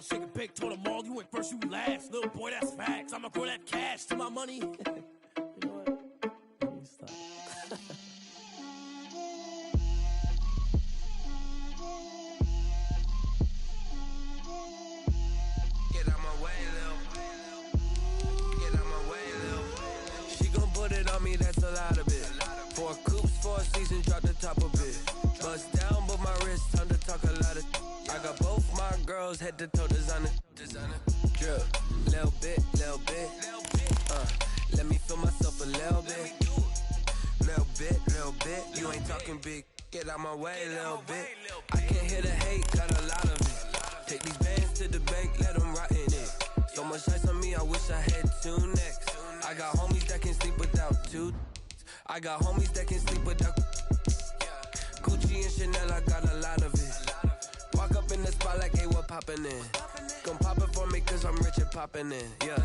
Shake it big, told them all, you went first, you last. Little boy, that's facts. I'ma grow that cash to my money. You know what? Let me stop. Get out my way, Lil. Get out my way, Lil. She gon' put it on me, that's a lot of it. 4 coops, 4 seasons, drop the top a bit. Bust down, but my wrist, time to talk a lot of. I got both my girls head to toe designer. Drip, little bit, little bit. Let me feel myself a little bit. Little bit. You ain't talking big. Get out my way, little bit. I can't hear the hate, got a lot of it. Take these bands to the bank, let them rot in it. So much ice on me, I wish I had 2 necks. I got homies that can sleep without 2. I got homies that can sleep without Gucci and Chanel, I got a lot of it. Walk up in the spot like, hey, what poppin' in? Gon' pop it for me cause I'm rich and poppin' in, yeah.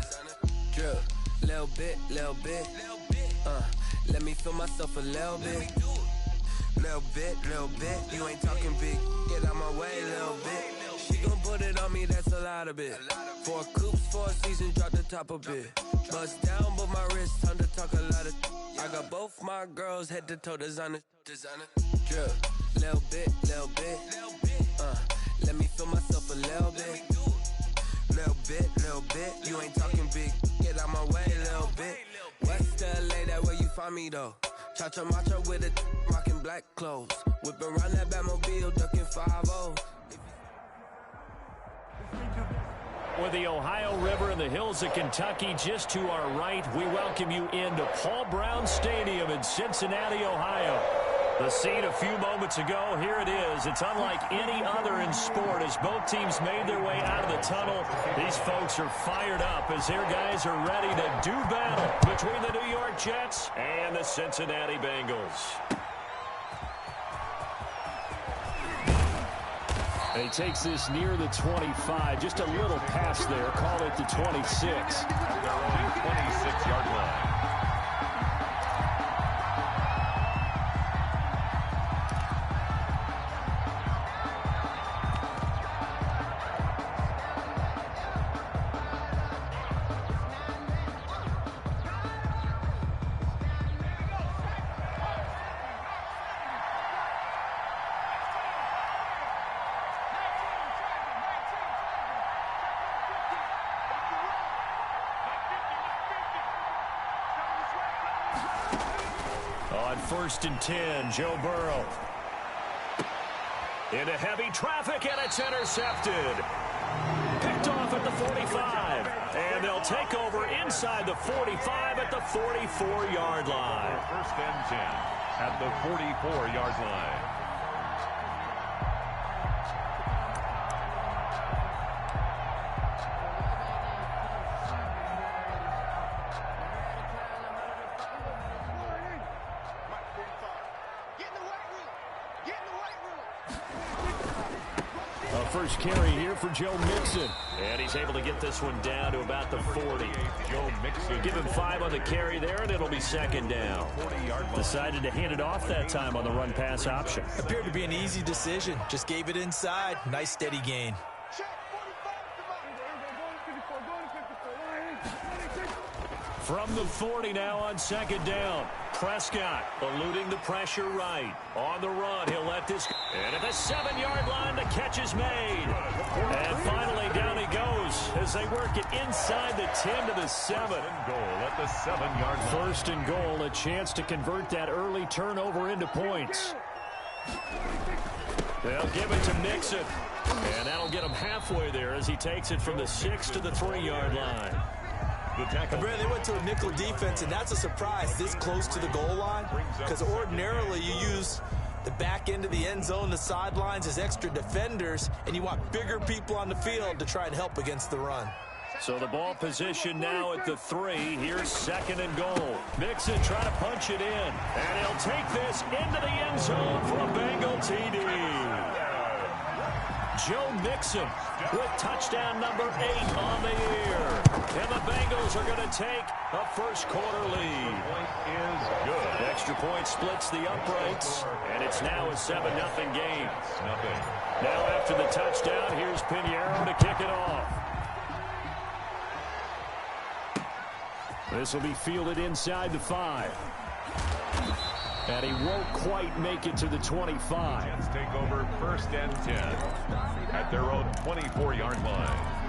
Drip, little bit. Let me feel myself a little bit. Little bit. You ain't talking big. Get out my way, little bit. She gon' put it on me, that's a lot of it. 4 coops, 4 seasons, drop the top a bit. Bust down, but my wrist, time to talk a lot of. I got both my girls head to toe designer. Drip, little bit. Let me feel myself a little bit. Little bit. You ain't talking big. Get out my way, little bit. West LA, that where you find me though. Cha-cha macha with it, rockin' black clothes. Whippin' around that Batmobile, duckin' 5-0. With the Ohio River and the hills of Kentucky just to our right, we welcome you into Paul Brown Stadium in Cincinnati, Ohio. The scene a few moments ago, here it is. It's unlike any other in sport as both teams made their way out of the tunnel. These folks are fired up as their guys are ready to do battle between the New York Jets and the Cincinnati Bengals. And he takes this near the 25, just a little pass there, call it the 26. Their own 26-yard line. On 1st and 10, Joe Burrow. Into heavy traffic, and it's intercepted. Picked off at the 45. And they'll take over inside the 45 at the 44-yard line. 1st and 10 at the 44-yard line. First carry here for Joe Mixon. And he's able to get this one down to about the 40. Joe Mixon. Give him 5 on the carry there, and it'll be 2nd down. Decided to hand it off that time on the run-pass option. Appeared to be an easy decision. Just gave it inside. Nice steady gain. From the 40 now on 2nd down. Prescott eluding the pressure right. On the run, he'll let this... And at the 7-yard line, the catch is made. And finally, down he goes as they work it inside the 10 to the 7. Goal at the 7-yard line. 1st and goal, a chance to convert that early turnover into points. They'll give it to Mixon. And that'll get him halfway there as he takes it from the 6 to the 3-yard line. Brad, they went to a nickel defense, and that's a surprise this close to the goal line, because ordinarily you use the back end of the end zone, the sidelines as extra defenders, and you want bigger people on the field to try and help against the run. So the ball position now at the 3. Here's 2nd and goal. Mixon trying to punch it in, and he'll take this into the end zone for a Bengal TD. Joe Mixon with touchdown number 8 on the year. And the Bengals are going to take a first-quarter lead. Point is good. Extra point splits the uprights, and it's now a 7-0 game. Now after the touchdown, here's Pinheiro to kick it off. This will be fielded inside the 5. And he won't quite make it to the 25. Jets take over 1st and 10 at their own 24-yard line.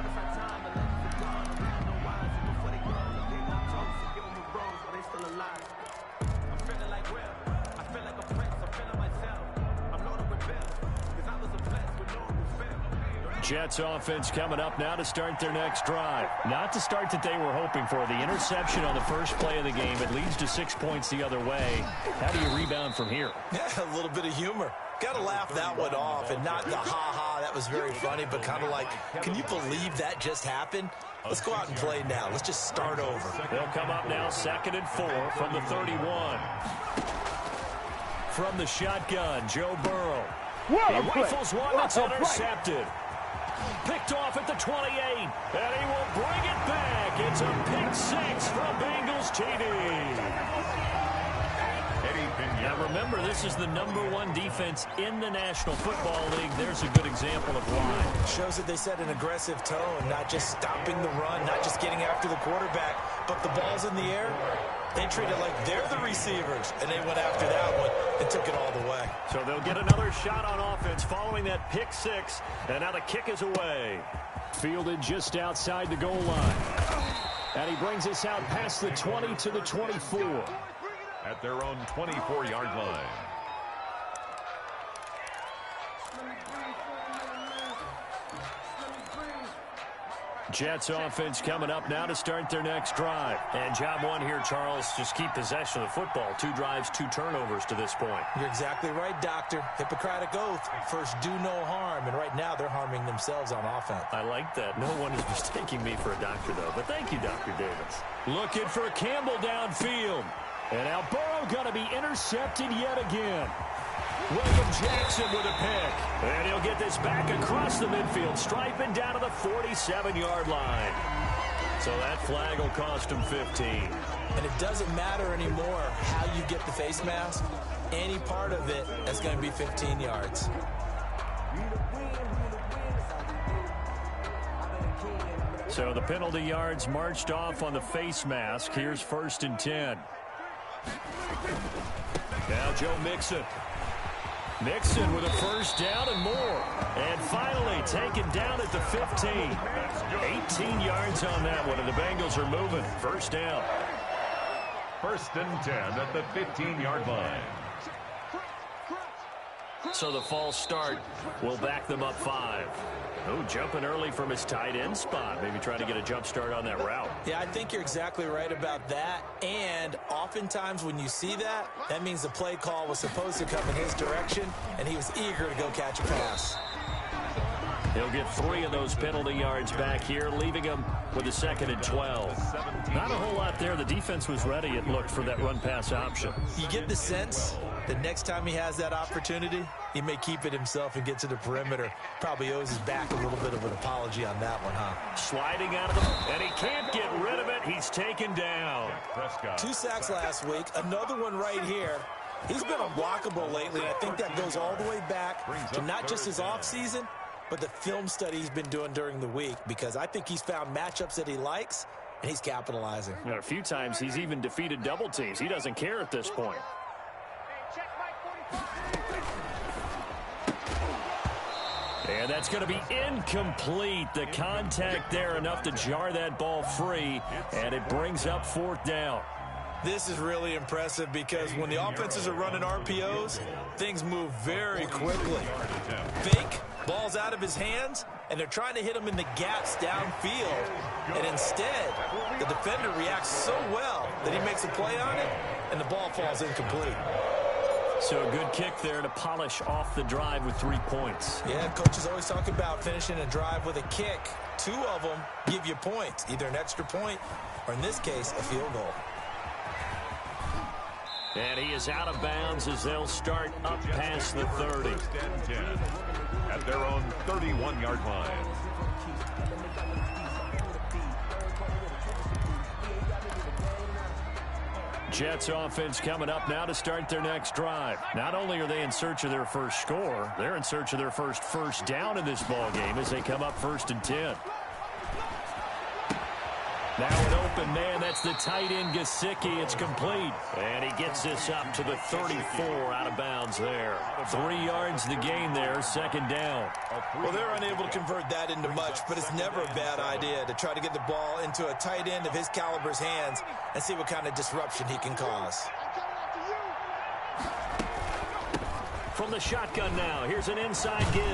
Jets offense coming up now to start their next drive. Not the start that they were hoping for. The interception on the first play of the game. It leads to 6 points the other way. How do you rebound from here? Yeah, a little bit of humor. Got to laugh that one off and not the ha-ha, that was very funny, but kind of like, can you believe that just happened? Let's go out and play now. Let's just start over. They'll come up now 2nd and 4 from the 31. From the shotgun, Joe Burrow. He rifles one that's intercepted. Picked off at the 28, and he will bring it back. It's a pick 6 from Bengals TD. Now remember, this is the #1 defense in the National Football League. There's a good example of why. Shows that they set an aggressive tone, not just stopping the run, not just getting after the quarterback, but the ball's in the air. They treat it like they're the receivers, and they went after that one and took it all the way. So they'll get another shot on offense following that pick 6, and now the kick is away. Fielded just outside the goal line. And he brings us out past the 20 to the 24. At their own 24-yard line. Jets offense coming up now to start their next drive. And job one here, Charles, just keep possession of the football. 2 drives, 2 turnovers to this point. You're exactly right, Doctor. Hippocratic oath. First, do no harm. And right now, they're harming themselves on offense. I like that. No one is mistaking me for a doctor, though. But thank you, Dr. Davis. Looking for Campbell downfield. And now Burrow going to be intercepted yet again. William Jackson with a pick. And he'll get this back across the midfield, striping down to the 47-yard line. So that flag will cost him 15. And it doesn't matter anymore how you get the face mask. Any part of it is going to be 15 yards. So the penalty yards marched off on the face mask. Here's 1st and 10. Now Joe Mixon. Mixon with a first down and more. And finally taken down at the 15. 18 yards on that one, and the Bengals are moving. First down. 1st and 10 at the 15-yard line. So the false start will back them up 5. Oh, jumping early from his tight end spot. Maybe trying to get a jump start on that route. Yeah, I think you're exactly right about that. And oftentimes when you see that, that means the play call was supposed to come in his direction, and he was eager to go catch a pass. He'll get 3 of those penalty yards back here, leaving him with a 2nd and 12. Not a whole lot there. The defense was ready, it looked, for that run-pass option. You get the sense that next time he has that opportunity, he may keep it himself and get to the perimeter. Probably owes his back a little bit of an apology on that one, huh? Sliding out of the... And he can't get rid of it. He's taken down. 2 sacks last week. Another one right here. He's been unblockable lately, and I think that goes all the way back to not just his offseason, but the film study he's been doing during the week, because I think he's found matchups that he likes, and he's capitalizing. You know, a few times he's even defeated double teams. He doesn't care at this point. And that's going to be incomplete. The contact there enough to jar that ball free, and it brings up 4th down. This is really impressive because when the offenses are running RPOs, things move very quickly. Fake, ball's out of his hands, and they're trying to hit him in the gaps downfield. And instead, the defender reacts so well that he makes a play on it, and the ball falls incomplete. So a good kick there to polish off the drive with 3 points. Yeah, coaches always talk about finishing a drive with a kick. 2 of them give you points, either an extra point or, in this case, a field goal. And he is out of bounds as they'll start up past the 30. 1st and 10 at their own 31-yard line. Jets offense coming up now to start their next drive. Not only are they in search of their first score, they're in search of their first down in this ball game as they come up 1st and 10. Now an open man. That's the tight end, Gesicki. It's complete. And he gets this up to the 34 out of bounds there. 3 yards the gain there, second down. Well, they're unable to convert that into much, but it's never a bad idea to try to get the ball into a tight end of his caliber's hands and see what kind of disruption he can cause. From the shotgun now, here's an inside give.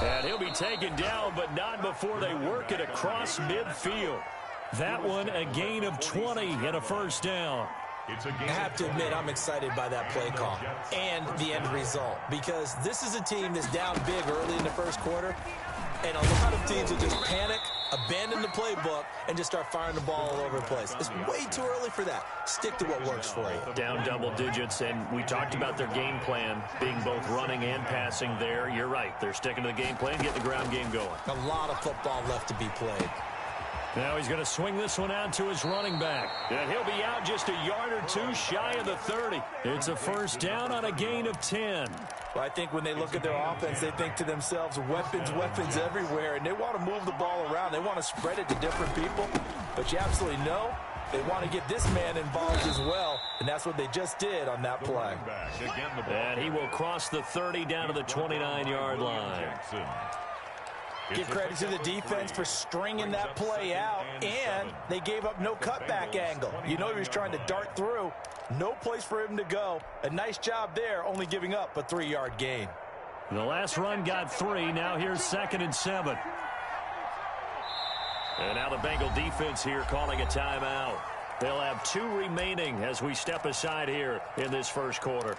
And he'll be taken down, but not before they work it across midfield. That one, a gain of 20 and a first down. I have to admit, I'm excited by that play call and the end result, because this is a team that's down big early in the first quarter, and a lot of teams will just panic, abandon the playbook, and just start firing the ball all over the place. It's way too early for that. Stick to what works for you. Down double digits, and we talked about their game plan being both running and passing there. You're right. They're sticking to the game plan, getting the ground game going. A lot of football left to be played. Now he's going to swing this one out to his running back. And he'll be out just a yard or two shy of the 30. It's a first down on a gain of 10. Well, I think when they look at their offense, they think to themselves, weapons, weapons everywhere, and they want to move the ball around. They want to spread it to different people. But you absolutely know they want to get this man involved as well, and that's what they just did on that play. And he will cross the 30 down to the 29-yard line. Give credit to the defense for stringing that play out, and they gave up no cutback angle. You know he was trying to dart through. No place for him to go. A nice job there, only giving up a 3-yard gain. The last run got 3. Now here's 2nd and 7. And now the Bengal defense here calling a timeout. They'll have 2 remaining as we step aside here in this first quarter.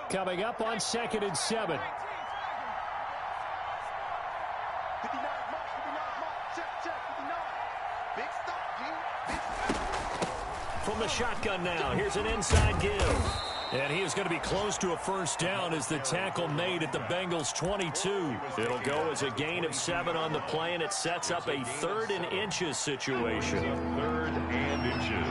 Coming up on 2nd and 7. From the shotgun now, here's an inside give. And he is going to be close to a first down as the tackle made at the Bengals' 22. It'll go as a gain of 7 on the play, and it sets up a 3rd and inches situation. 3rd and inches.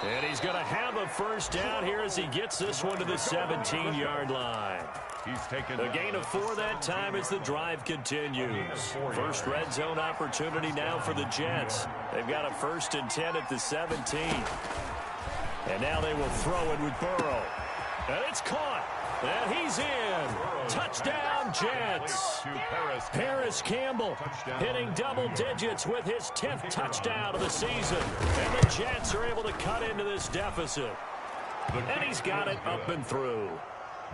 And he's going to have a first down here as he gets this one to the 17-yard line. He's taken a gain of 4 that time as the drive continues. First red zone opportunity now for the Jets. They've got a 1st and 10 at the 17. And now they will throw it with Burrow. And it's caught. And he's in. Touchdown, Jets. Paris Campbell hitting double digits with his 10th touchdown of the season. And the Jets are able to cut into this deficit. And he's got it up and through.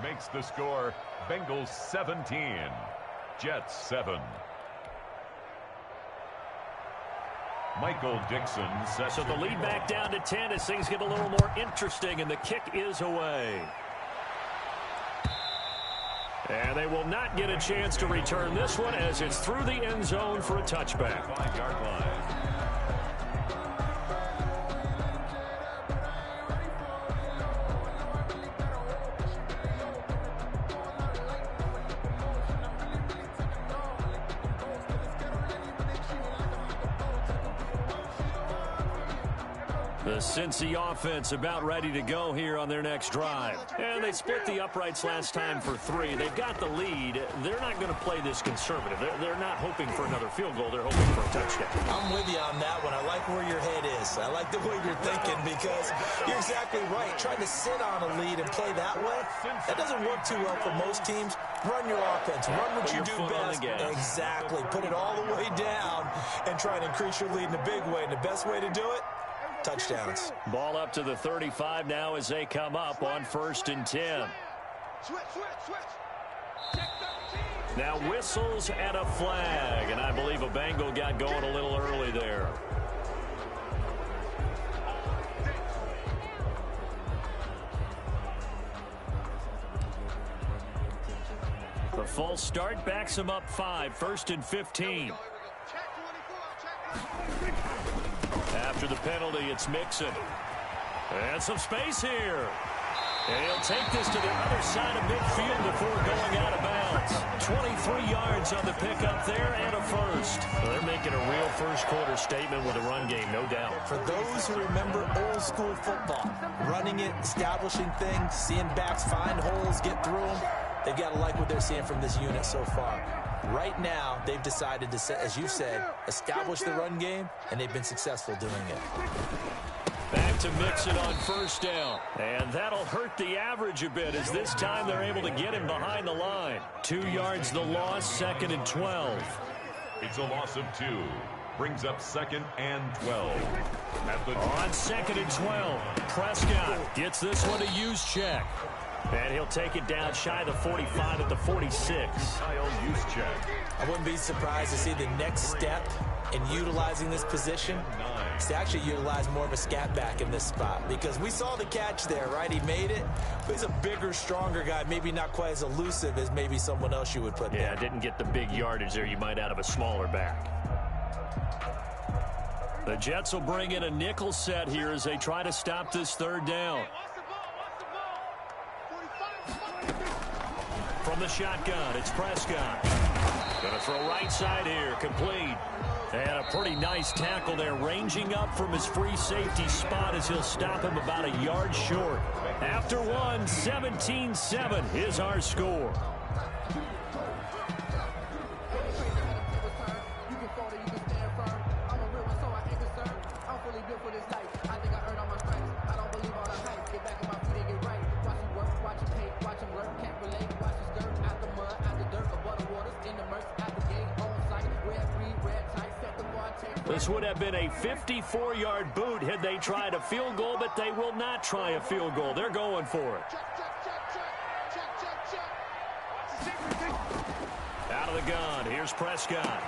Makes the score Bengals 17, Jets 7. Michael Dixon sets so the lead back down to 10 as things get a little more interesting, and the kick is away. And they will not get a chance to return this one as it's through the end zone for a touchback. 5-yard line. The Cincy offense about ready to go here on their next drive. And they split the uprights last time for 3. They've got the lead. They're not going to play this conservative. They're not hoping for another field goal. They're hoping for a touchdown. I'm with you on that one. I like where your head is. I like the way you're thinking, because you're exactly right. Trying to sit on a lead and play that way, that doesn't work too well for most teams. Run your offense. Run what you do best. Exactly. Put it all the way down and try and increase your lead in a big way. And the best way to do it, touchdowns. Ball up to the 35 now as they come up on 1st and 10. Now whistles and a flag, and I believe a Bengal got going a little early there. The false start backs him up 5, 1st and 15. After the penalty, it's Mixon. And some space here. And he'll take this to the other side of midfield before going out of bounds. 23 yards on the pickup there and a first. Well, they're making a real first-quarter statement with a run game, no doubt. For those who remember old-school football, running it, establishing things, seeing backs find holes, get through them, they've got to like what they're seeing from this unit so far. Right now, they've decided to, as you said, establish the run game, and they've been successful doing it. Back to Mixon on first down. And that'll hurt the average a bit as this time they're able to get him behind the line. 2 yards the loss, 2nd and 12. It's a loss of 2. Brings up 2nd and 12. On 2nd and 12, Prescott gets this one to use check. And he'll take it down shy of the 45 at the 46. Kyle use check. I wouldn't be surprised to see the next step in utilizing this position is to actually utilize more of a scat back in this spot, because we saw the catch there, right? He made it, but he's a bigger, stronger guy, maybe not quite as elusive as maybe someone else you would put there. Yeah, didn't get the big yardage there you might out of a smaller back. The Jets will bring in a nickel set here as they try to stop this 3rd down. From the shotgun, it's Prescott. Going to throw right side here, complete. And a pretty nice tackle there, ranging up from his free safety spot as he'll stop him about a yard short. After one, 17-7 is our score. This would have been a 54-yard boot had they tried a field goal, but they will not try a field goal. They're going for it. Out of the gun, here's Prescott.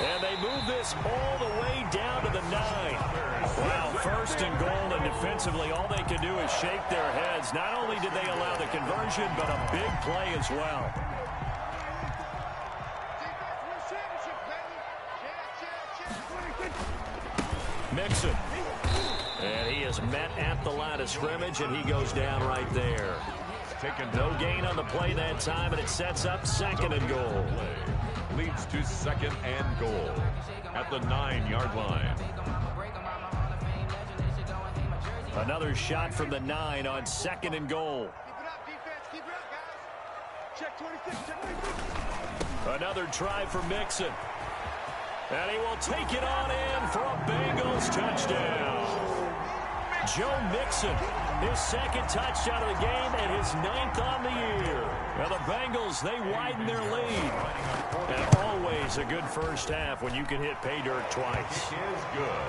And they move this all the way down to the 9. Wow, 1st and goal, and defensively all they can do is shake their heads. Not only did they allow the conversion, but a big play as well. Mixon. And he is met at the line of scrimmage, and he goes down right there. No gain on the play that time, and it sets up 2nd and goal. Leads to 2nd and goal at the 9-yard line. Another shot from the 9 on 2nd and goal. Another try for Mixon. And he will take it on in for a Bengals touchdown. Joe Mixon, his 2nd touchdown of the game and his 9th on the year. Now the Bengals, they widen their lead. And always a good first half when you can hit pay dirt twice.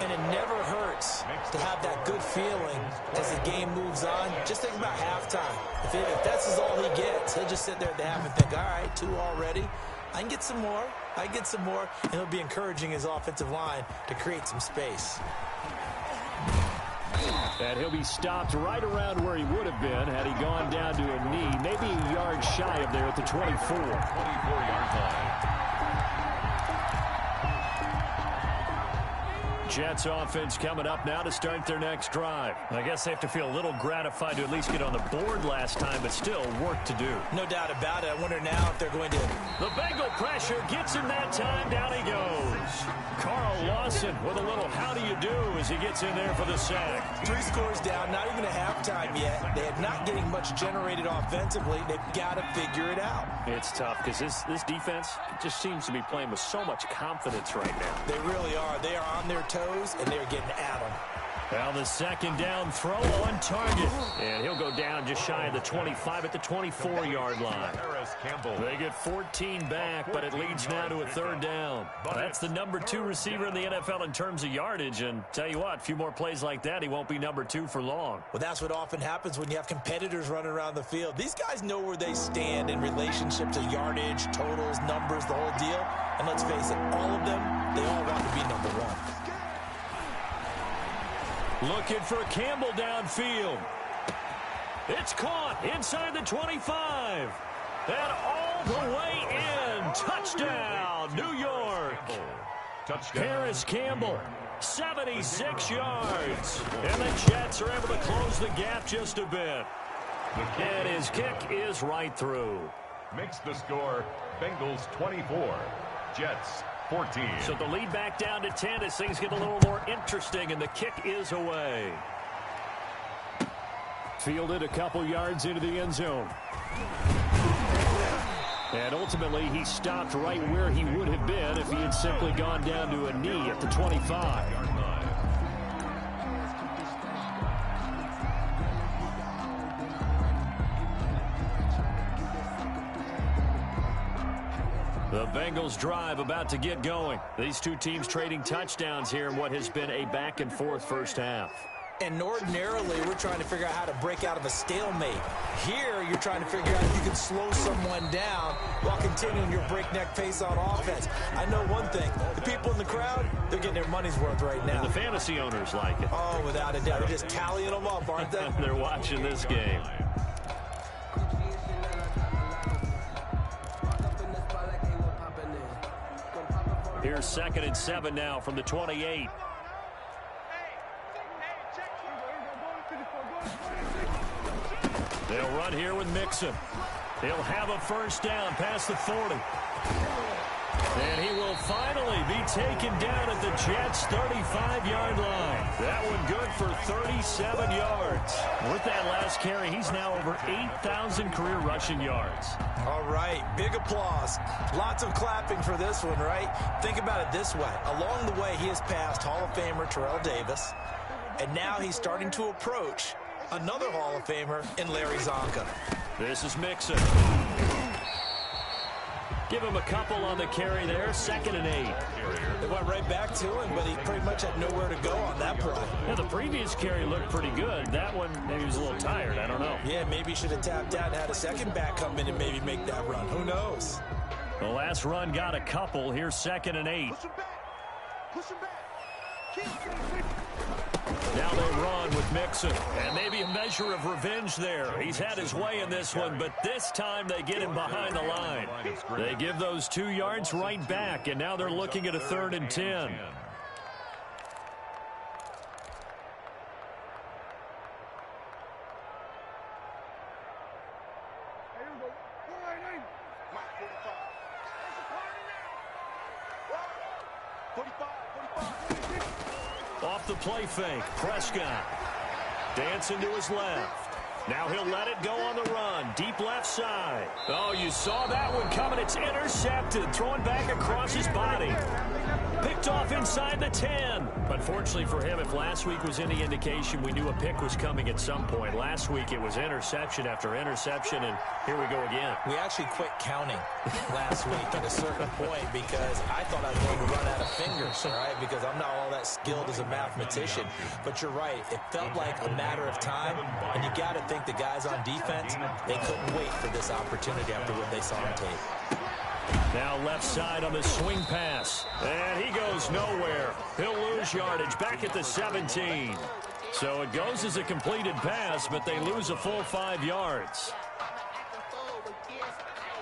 And it never hurts to have that good feeling as the game moves on. Just think about halftime. If that's all he gets, he'll just sit there at the half and think, all right, 2 already. I can get some more. I get some more. And he'll be encouraging his offensive line to create some space. And he'll be stopped right around where he would have been had he gone down to a knee, maybe a yard shy of there at the 24. 24-yard line. Jets offense coming up now to start their next drive. I guess they have to feel a little gratified to at least get on the board last time, but still work to do. No doubt about it. I wonder now if they're going to... The Bengal pressure gets him that time. Down he goes. Carl Lawson with a little how do you do as he gets in there for the sack. 3 scores down, not even a halftime yet. They're not getting much generated offensively. They've got to figure it out. It's tough because this defense just seems to be playing with so much confidence right now. They really are. They are on their toes, and they're getting at them. Well, the 2nd down throw on target. And he'll go down just shy of the 25 at the 24-yard line. They get 14 back, but it leads now to a 3rd down. That's the number 2 receiver in the NFL in terms of yardage. And tell you what, a few more plays like that, he won't be number 2 for long. Well, that's what often happens when you have competitors running around the field. These guys know where they stand in relationship to yardage, totals, numbers, the whole deal. And let's face it, all of them, they all want to be number 1. Looking for Campbell downfield. It's caught inside the 25. And all the way in. Touchdown, New York. Touchdown. Harris Campbell, 76 yards. And the Jets are able to close the gap just a bit. And his kick is right through. Makes the score Bengals 24, Jets 14. So the lead back down to 10 as things get a little more interesting, and the kick is away. Fielded a couple yards into the end zone. And ultimately, he stopped right where he would have been if he had simply gone down to a knee at the 25. The Bengals drive about to get going. These two teams trading touchdowns here in what has been a back-and-forth first half. And ordinarily, we're trying to figure out how to break out of a stalemate. Here, you're trying to figure out if you can slow someone down while continuing your breakneck pace on offense. I know one thing. The people in the crowd, they're getting their money's worth right now. And the fantasy owners like it. Oh, without a doubt. They're just tallying them up, aren't they? They're watching this game. Here's 2nd and 7 now from the 28. They'll run here with Mixon. He'll have a first down past the 40. And he will finally be taken down at the Jets' 35-yard line. That one good for 37 yards. With that last carry, he's now over 8,000 career rushing yards. All right, big applause. Lots of clapping for this one, right? Think about it this way. Along the way, he has passed Hall of Famer Terrell Davis, and now he's starting to approach another Hall of Famer in Larry Zonka. This is Mixon. Give him a couple on the carry there. 2nd and 8. They went right back to him, but he pretty much had nowhere to go on that play. Yeah, the previous carry looked pretty good. That one, maybe he was a little tired. I don't know. Yeah, maybe he should have tapped out and had a second back come in and maybe make that run. Who knows? The last run got a couple. Here's 2nd and 8. Push him back. Now they run with Mixon, and maybe a measure of revenge there. He's had his way in this one, but this time they get him behind the line. They give those 2 yards right back, and now they're looking at a 3rd and 10. Off the play fake, Prescott dancing to his left. Now he'll let it go on the run. Deep left side. Oh, you saw that one coming. It's intercepted. Thrown back across his body. Picked off inside the 10. Unfortunately for him, if last week was any indication, we knew a pick was coming at some point. Last week it was interception after interception, and here we go again. We actually quit counting last week at a certain point because I thought I was going to run out of fingers, all right, because I'm not all that skilled as a mathematician. But you're right. It felt like a matter of time, and you got to think the guys on defense, they couldn't wait for this opportunity after what they saw on tape. Now left side on the swing pass. And he goes nowhere. He'll lose yardage back at the 17. So it goes as a completed pass, but they lose a full 5 yards.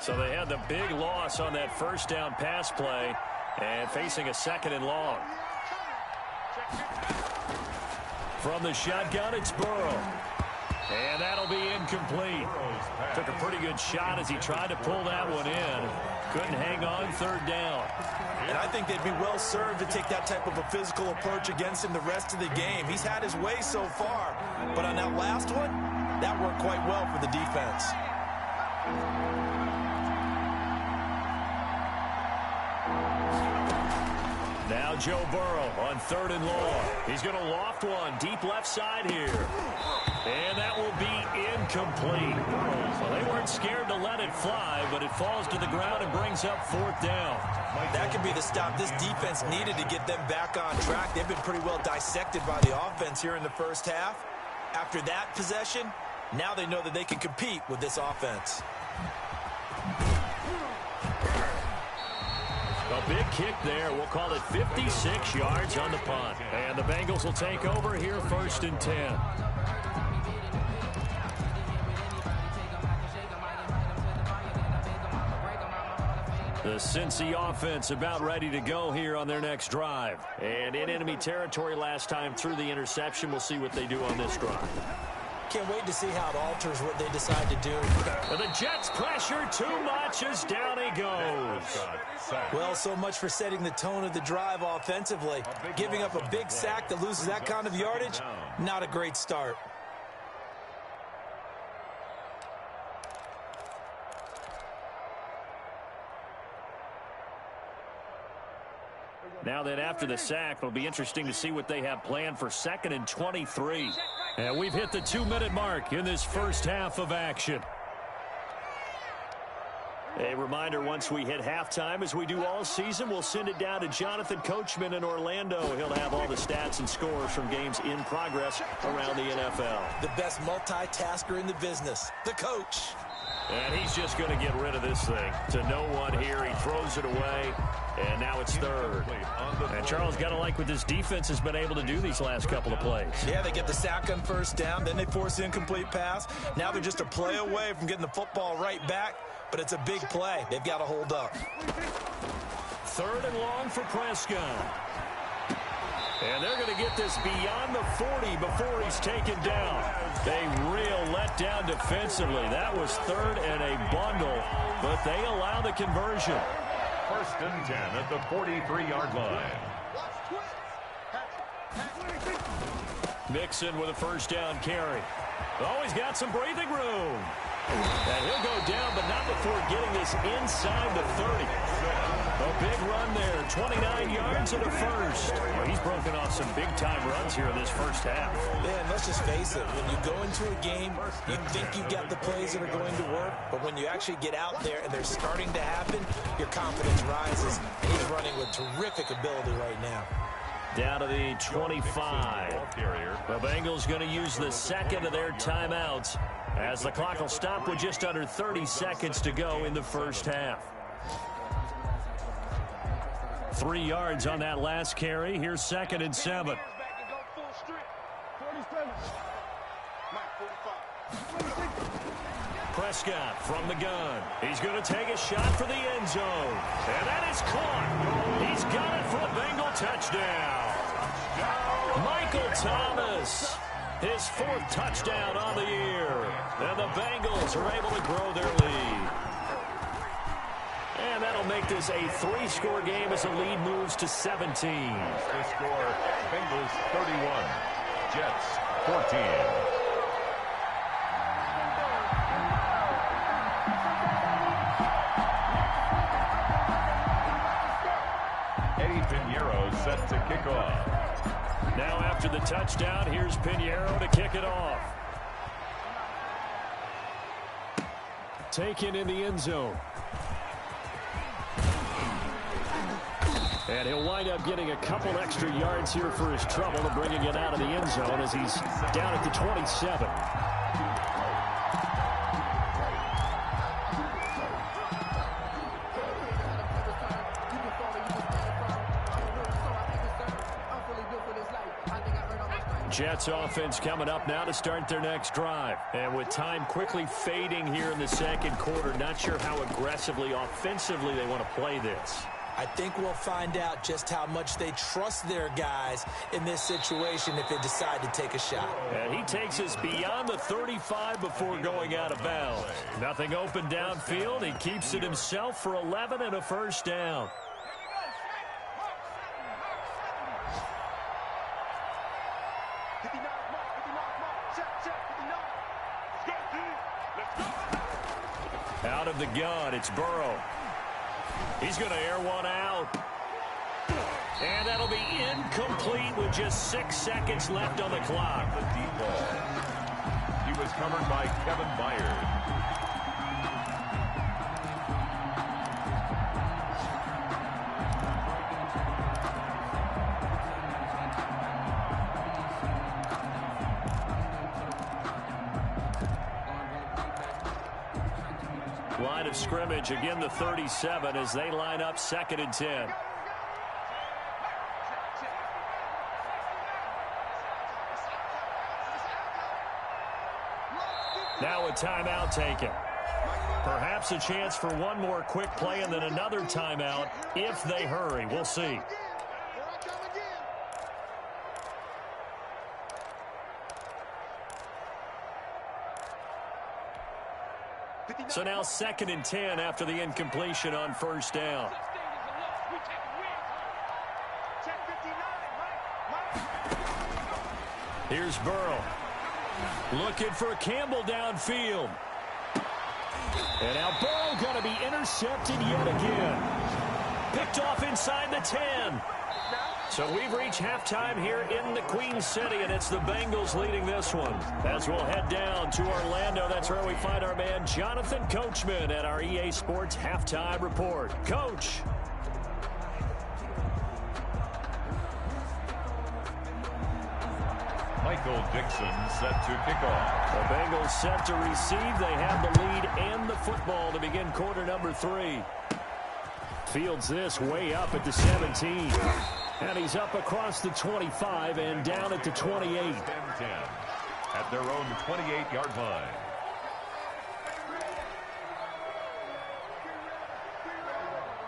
So they had the big loss on that first down pass play and facing a 2nd and long. From the shotgun, it's Burrow. And that'll be incomplete. Took a pretty good shot as he tried to pull that one in. Couldn't hang on 3rd down. And I think they'd be well served to take that type of a physical approach against him the rest of the game. He's had his way so far. But on that last one, that worked quite well for the defense. Now Joe Burrow on 3rd and long. He's going to loft one deep left side here. And that will be incomplete. Well, they weren't scared to let it fly, but it falls to the ground and brings up 4th down. That could be the stop this defense needed to get them back on track. They've been pretty well dissected by the offense here in the first half. After that possession, now they know that they can compete with this offense. A big kick there. We'll call it 56 yards on the punt. And the Bengals will take over here 1st and 10. The Cincy offense about ready to go here on their next drive. And in enemy territory last time through the interception. We'll see what they do on this drive. Can't wait to see how it alters what they decide to do. And the Jets pressure too much as down he goes. Well, so much for setting the tone of the drive offensively. Giving up a big sack that loses that kind of yardage, not a great start. Now then, after the sack, it'll be interesting to see what they have planned for 2nd and 23. And we've hit the 2-minute mark in this first half of action. A reminder, once we hit halftime, as we do all season, we'll send it down to Jonathan Coachman in Orlando. He'll have all the stats and scores from games in progress around the NFL. The best multitasker in the business, the coach. And he's just going to get rid of this thing. To no one here, he throws it away, and now it's 3rd. And Charles, got to like what this defense has been able to do these last couple of plays. Yeah, they get the sack on 1st down, then they force the incomplete pass. Now they're just a play away from getting the football right back, but it's a big play. They've got to hold up. 3rd and long for Prescott. And they're going to get this beyond the 40 before he's taken down. A real letdown defensively. That was 3rd and a bundle, but they allow the conversion. 1st and 10 at the 43-yard line. Mixon with a 1st down carry. Oh, he's got some breathing room. And he'll go down, but not before getting this inside the 30. A big run there, 29 yards and a 1st. Well, he's broken off some big-time runs here in this first half. Yeah, and let's just face it. When you go into a game, you think you've got the plays that are going to work, but when you actually get out there and they're starting to happen, your confidence rises. And he's running with terrific ability right now. Down to the 25. The Bengals going to use the 2nd of their timeouts as the clock will stop with just under 30 seconds to go in the first half. 3 yards on that last carry. Here's 2nd and 7. Prescott from the gun. He's going to take a shot for the end zone. And that is caught. He's got it for a Bengal touchdown. Michael Thomas, his 4th touchdown on the year. And the Bengals are able to grow their lead. And that'll make this a 3-score game as the lead moves to 17. The score, Bengals 31, Jets 14. Set to kick off. Now after the touchdown, here's Pinheiro to kick it off. Taken in the end zone. And he'll wind up getting a couple extra yards here for his trouble and bringing it out of the end zone as he's down at the 27. Jets offense coming up now to start their next drive. And with time quickly fading here in the 2nd quarter, not sure how aggressively, offensively they want to play this. I think we'll find out just how much they trust their guys in this situation if they decide to take a shot. And he takes us beyond the 35 before going out of bounds. Nothing open downfield. He keeps it himself for 11 and a 1st down. Out of the gun, it's Burrow. He's going to air one out. And that'll be incomplete with just 6 seconds left on the clock. The deep ball. He was covered by Kevin Byard. Line of scrimmage, again the 37 as they line up 2nd and 10. Now a timeout taken. Perhaps a chance for one more quick play and then another timeout if they hurry. We'll see. So now 2nd and 10 after the incompletion on first down. Here's Burrow. Looking for Campbell downfield. And now Burrow going to be intercepted yet again. Picked off inside the 10. So we've reached halftime here in the Queen City, and it's the Bengals leading this one. As we'll head down to Orlando, that's where we find our man Jonathan Coachman at our EA Sports Halftime Report. Coach. Michael Dixon set to kick off. The Bengals set to receive. They have the lead and the football to begin quarter number 3. Fields this way up at the 17. And he's up across the 25 and down at the 28. 10-10 at their own 28-yard line.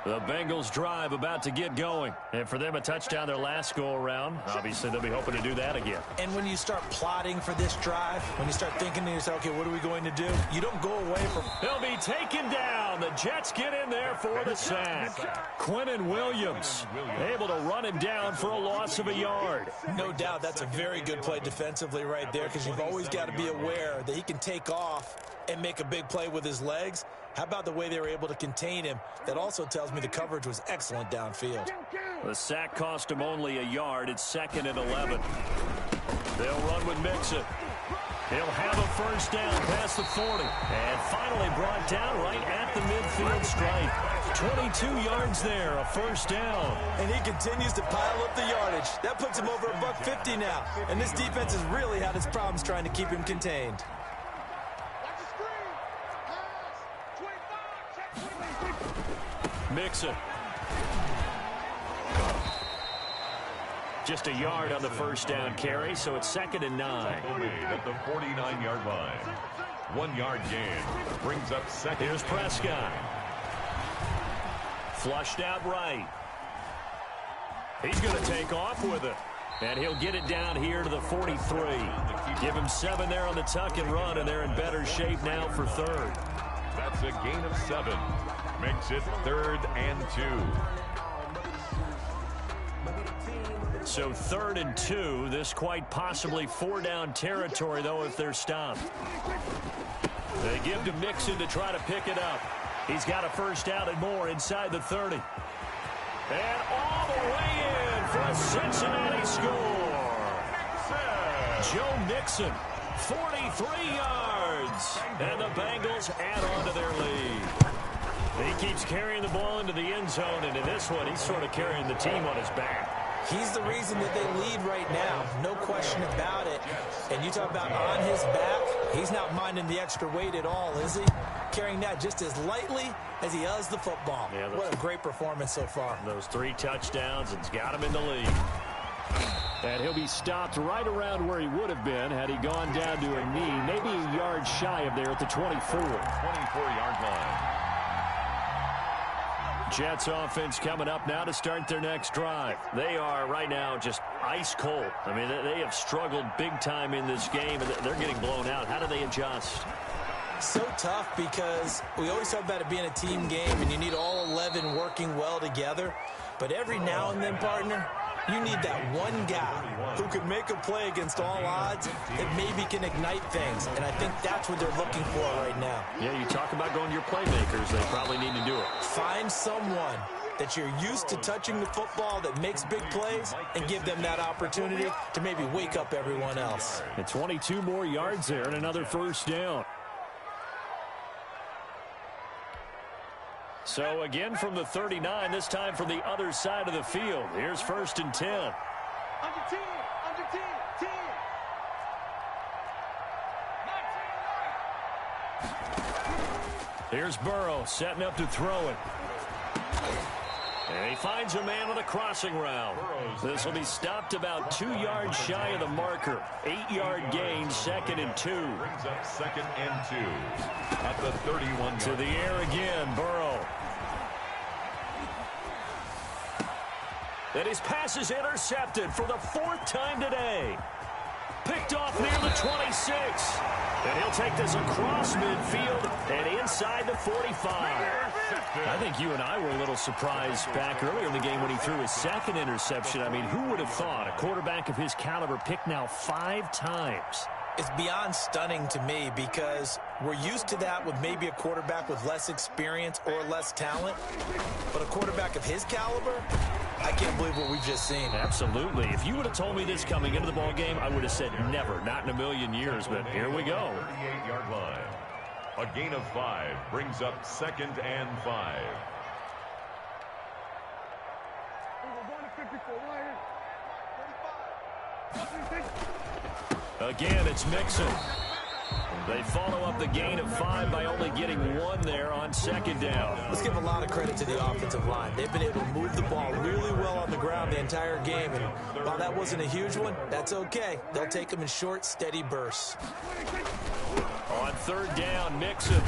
The Bengals drive about to get going. And for them, a touchdown their last go-around. Obviously, they'll be hoping to do that again. And when you start plotting for this drive, when you start thinking to yourself, okay, what are we going to do? You don't go away from... He'll be taken down. The Jets get in there for the sack. Quinnen Williams able to run him down for a loss of a yard. No doubt that's a very good play defensively right there, because you've always got to be aware that he can take off and make a big play with his legs. How about the way they were able to contain him? That also tells me the coverage was excellent downfield. The sack cost him only a yard. It's 2nd and 11. They'll run with Mixon. He'll have a first down past the 40. And finally brought down right at the midfield stripe. 22 yards there, a first down. And he continues to pile up the yardage. That puts him over $150 now. And this defense has really had its problems trying to keep him contained. Mixon. Just a yard on the first down carry, so it's 2nd and 9. At the 49-yard line. 1 yard gain. Brings up 2nd. Here's Prescott. Flushed out right. He's going to take off with it. And he'll get it down here to the 43. Give him 7 there on the tuck and run, and they're in better shape now for 3rd. That's a gain of 7. Makes it 3rd and 2. So 3rd and 2. This quite possibly 4-down territory, though, if they're stopped. They give to Mixon to try to pick it up. He's got a first down and more inside the 30. And all the way in for a Cincinnati score. Joe Mixon, 43 yards. And the Bengals add on to their lead. He keeps carrying the ball into the end zone, and in this one, he's sort of carrying the team on his back. He's the reason that they lead right now, no question about it. And you talk about on his back, he's not minding the extra weight at all, is he? Carrying that just as lightly as he does the football. Yeah, what a great performance so far. Those 3 touchdowns, it's got him in the lead. And he'll be stopped right around where he would have been had he gone down to a knee, maybe a yard shy of there at the 24. 24-yard line. Jets offense coming up now to start their next drive. They are right now just ice cold. I mean, they have struggled big time in this game, and they're getting blown out. How do they adjust? So tough, because we always talk about it being a team game, and you need all 11 working well together. But every now and then, partner, you need that one guy who can make a play against all odds that maybe can ignite things. And I think that's what they're looking for right now. Yeah, you talk about going to your playmakers. They probably need to do it. Find someone that you're used to touching the football that makes big plays and give them that opportunity to maybe wake up everyone else. And 22 more yards there and another first down. So again from the 39, this time from the other side of the field. Here's 1st and 10. Under 10, 10. Here's Burrow setting up to throw it. And he finds a man on a crossing route. This will be stopped about 2 yards shy of the marker. 8-yard gain, 2nd and 2. Brings up 2nd and 2 at the 31. To the air again, Burrow. And his pass is intercepted for the 4th time today. Picked off near the 26. And he'll take this across midfield and inside the 45. I think you and I were a little surprised back earlier in the game when he threw his second interception. I mean, who would have thought a quarterback of his caliber picked now 5 times? It's beyond stunning to me because we're used to that with maybe a quarterback with less experience or less talent. But a quarterback of his caliber, I can't believe what we've just seen. Absolutely. If you would have told me this coming into the ball game, I would have said never, not in a million years. But here we go. 38-yard line. A gain of 5 brings up 2nd and 5. Again, it's Mixon. They follow up the gain of 5 by only getting 1 there on 2nd down. Let's give a lot of credit to the offensive line. They've been able to move the ball really well on the ground the entire game. And while that wasn't a huge one, that's okay. They'll take them in short, steady bursts. On 3rd down, Mixon.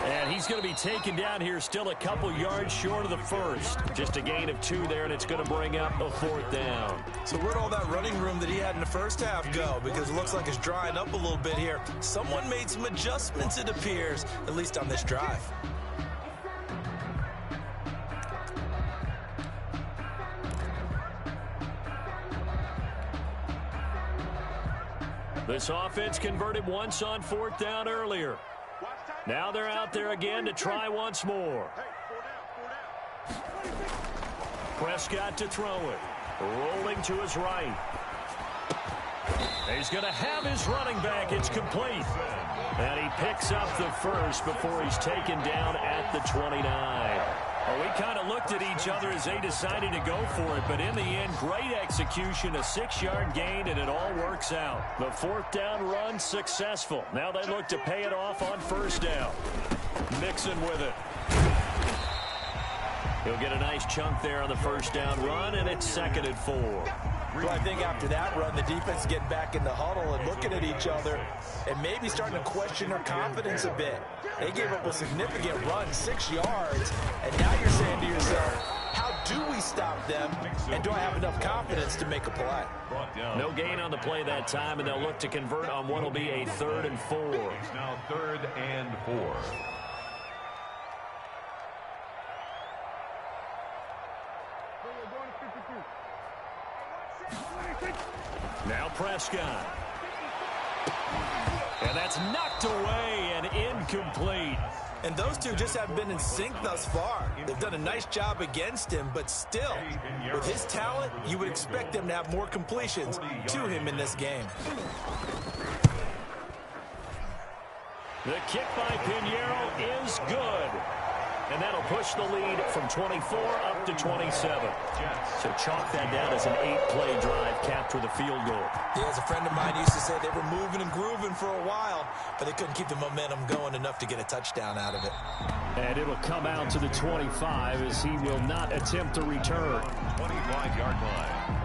And he's going to be taken down here still a couple yards short of the first. Just a gain of 2 there, and it's going to bring up a 4th down. So where'd all that running room that he had in the first half go? Because it looks like it's drying up a little bit here. Someone made some adjustments, it appears, at least on this drive. This offense converted once on 4th down earlier. Now they're out there again to try once more. Prescott to throw it. Rolling to his right. He's going to have his running back. It's complete. And he picks up the first before he's taken down at the 29. Well, we kind of looked at each other as they decided to go for it, but in the end, great execution, a 6-yard gain, and it all works out. The 4th down run successful. Now they look to pay it off on 1st down. Mixon with it. He'll get a nice chunk there on the 1st down run, and it's 2nd and 4. Well, I think after that run, the defense is getting back in the huddle and looking at each other and maybe starting to question their confidence a bit. They gave up a significant run, 6 yards, and now you're saying to yourself, how do we stop them, and do I have enough confidence to make a play? No gain on the play that time, and they'll look to convert on what will be a 3rd and 4. It's now 3rd and 4. Now Prescott. And that's knocked away and incomplete. And those two just haven't been in sync thus far. They've done a nice job against him, but still, with his talent, you would expect them to have more completions to him in this game. The kick by Pinheiro is good. And that'll push the lead from 24 up to 27. So chalk that down as an 8-play drive capped with a field goal. Yeah, as a friend of mine used to say, they were moving and grooving for a while, but they couldn't keep the momentum going enough to get a touchdown out of it. And it'll come out to the 25 as he will not attempt to return. 25-yard line.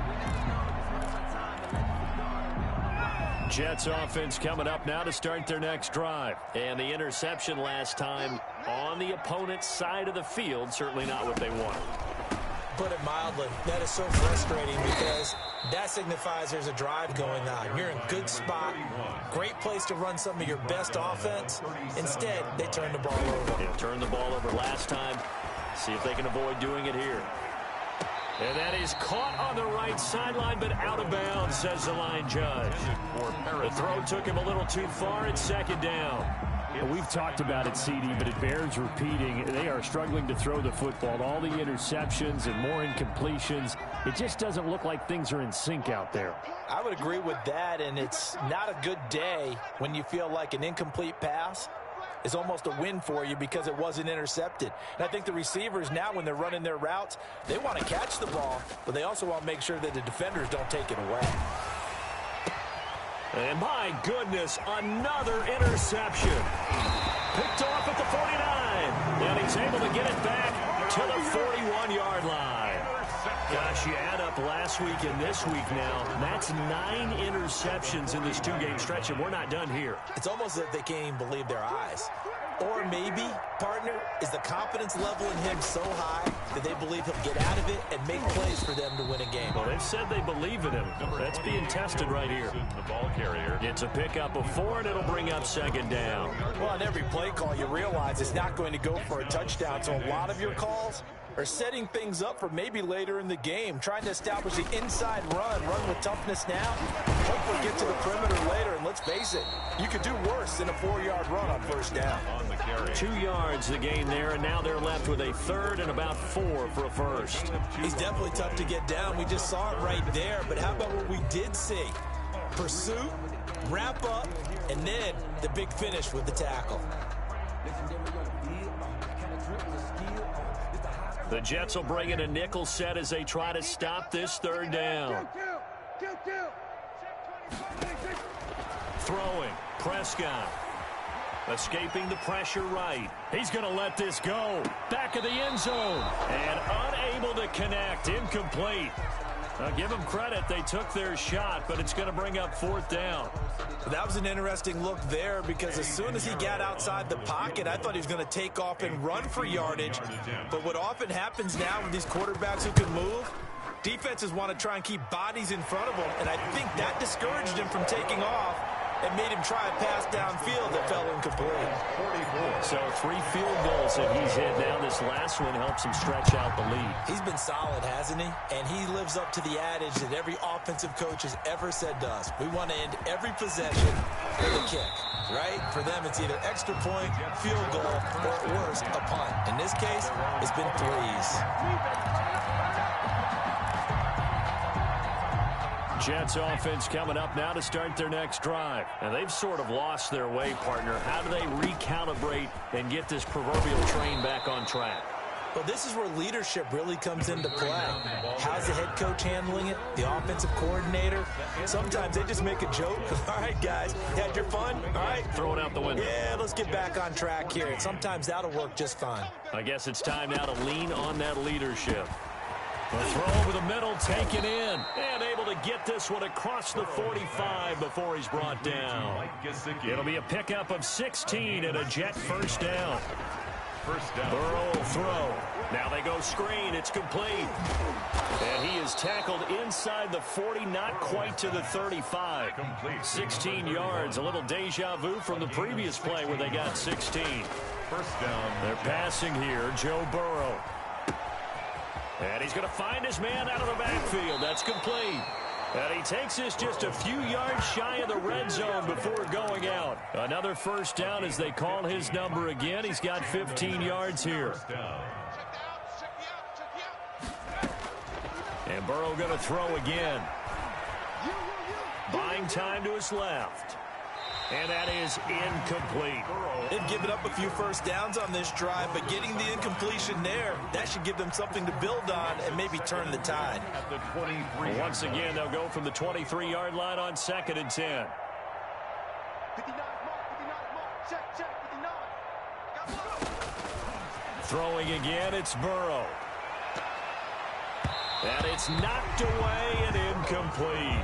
Jets offense coming up now to start their next drive. And the interception last time on the opponent's side of the field, certainly not what they wanted. Put it mildly, that is so frustrating because that signifies there's a drive going on. You're in good spot, great place to run some of your best offense. Instead, they turn the ball over. Yeah, turned the ball over last time. See if they can avoid doing it here. And that is caught on the right sideline, but out of bounds, says the line judge. The throw took him a little too far. It's 2nd down. We've talked about it, CD, but it bears repeating. They are struggling to throw the football. All the interceptions and more incompletions. It just doesn't look like things are in sync out there. I would agree with that, and it's not a good day when you feel like an incomplete pass is almost a win for you because it wasn't intercepted. And I think the receivers now, when they're running their routes, they want to catch the ball, but they also want to make sure that the defenders don't take it away. And my goodness, another interception. Picked off at the 49. And he's able to get it back to the 41-yard line. Gosh, you add up last week and this week now. That's 9 interceptions in this 2-game stretch, and we're not done here. It's almost as if they can't even believe their eyes. Or maybe, partner, is the confidence level in him so high that they believe he'll get out of it and make plays for them to win a game? Well, they've said they believe in him. That's being tested right here. The ball carrier. It's a pickup of 4, and it'll bring up second down. Well, on every play call, you realize it's not going to go for a touchdown, so a lot of your calls are setting things up for maybe later in the game, trying to establish the inside run with toughness now, hopefully get to the perimeter later, and let's face it, you could do worse than a 4-yard run on first down. On the carry. 2 yards the gain there, and now they're left with a third and about 4 for a first. He's definitely tough to get down. We just saw it right there, but how about what we did see? Pursuit, wrap up, and then the big finish with the tackle. The Jets will bring in a nickel set as they try to stop this third down. Throwing, Prescott. Escaping the pressure right. He's going to let this go. Back of the end zone. And unable to connect. Incomplete. Now, give them credit. They took their shot, but it's going to bring up fourth down. That was an interesting look there because as soon as he got outside the pocket, I thought he was going to take off and run for yardage. But what often happens now with these quarterbacks who can move, defenses want to try and keep bodies in front of them, and I think that discouraged him from taking off and made him try a pass downfield that fell incomplete. So 3 field goals that he's hit now. This last one helps him stretch out the lead. He's been solid, hasn't he? And he lives up to the adage that every offensive coach has ever said to us. We want to end every possession with a kick, right? For them, it's either extra point, field goal, or at worst, a punt. In this case, it's been 3s. Jets offense coming up now to start their next drive. And they've sort of lost their way, partner. How do they recalibrate and get this proverbial train back on track? Well, this is where leadership really comes into play. How's the head coach handling it? The offensive coordinator? Sometimes they just make a joke. All right, guys, had your fun? All right. Throw it out the window. Yeah, let's get back on track here. And sometimes that'll work just fine. I guess it's time now to lean on that leadership. The throw over the middle, taken in, and able to get this one across the 45 before he's brought down. It'll be a pickup of 16 and a Jet first down. Burrow will throw. Now they go screen. It's complete. And he is tackled inside the 40, not quite to the 35. 16 yards, a little deja vu from the previous play where they got 16. First down. They're passing here, Joe Burrow. And he's going to find his man out of the backfield. That's complete. And he takes this just a few yards shy of the red zone before going out. Another first down as they call his number again. He's got 15 yards here. And Burrow going to throw again. Buying time to his left. And that is incomplete. They've given up a few first downs on this drive, but getting the incompletion there, that should give them something to build on and maybe turn the tide. At the 23. Well, once again, they'll go from the 23-yard line on 2nd and 10. 59 mark, check, 59. Throwing again, it's Burrow. And it's knocked away and incomplete.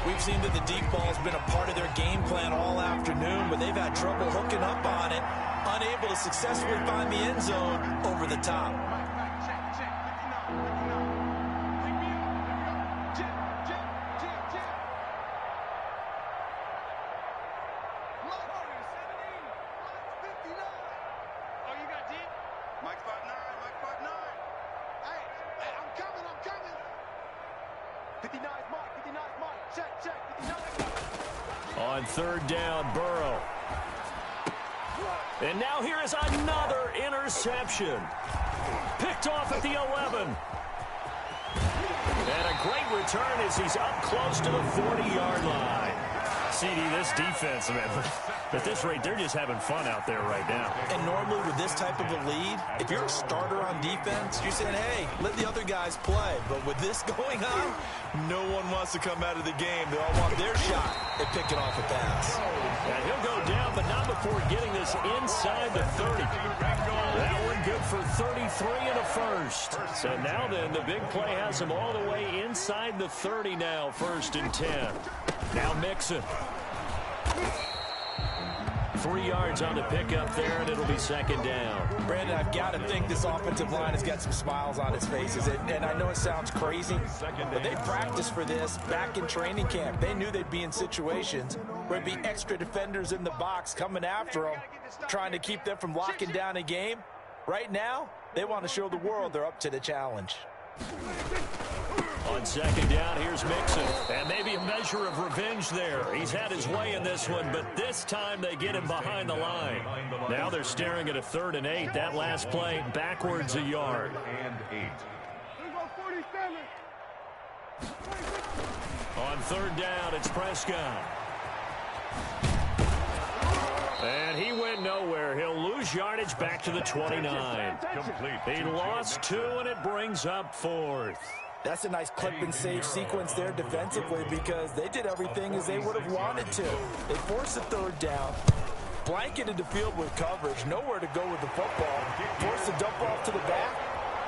We've seen that the deep ball has been a part of their game plan all afternoon, but they've had trouble hooking up on it, unable to successfully find the end zone over the top. On third down, Burrow. And now here is another interception. Picked off at the 11. And a great return as he's up close to the 40-yard line. CD, this defense, man, at this rate, they're just having fun out there right now. And normally with this type of a lead, if you're a starter on defense, you're saying, hey, let the other guys play. But with this going on, no one wants to come out of the game. They all want their shot at picking off a pass. And he'll go down, but not before getting this inside the 30. That one good for 33 and a first. So now then, the big play has him all the way inside the 30 now, 1st and 10. Now Mixon. 3 yards on the pickup there, and it'll be second down. Brandon, I've got to think this offensive line has got some smiles on its faces. And I know it sounds crazy, but they practiced for this back in training camp. They knew they'd be in situations where there'd be extra defenders in the box coming after them, trying to keep them from locking down a game. Right now, they want to show the world they're up to the challenge. On second down, here's Mixon. And maybe a measure of revenge there. He's had his way in this one, but this time they get him behind the line. Now they're staring at a 3rd and 8. That last play, backwards a yard. On 3rd down, it's Prescott. And he went nowhere. He'll lose yardage back to the 29. He lost 2, and it brings up 4th. That's a nice clip and save sequence there defensively because they did everything as they would have wanted to. They forced the 3rd down, blanketed the field with coverage, nowhere to go with the football, forced the dump off to the back,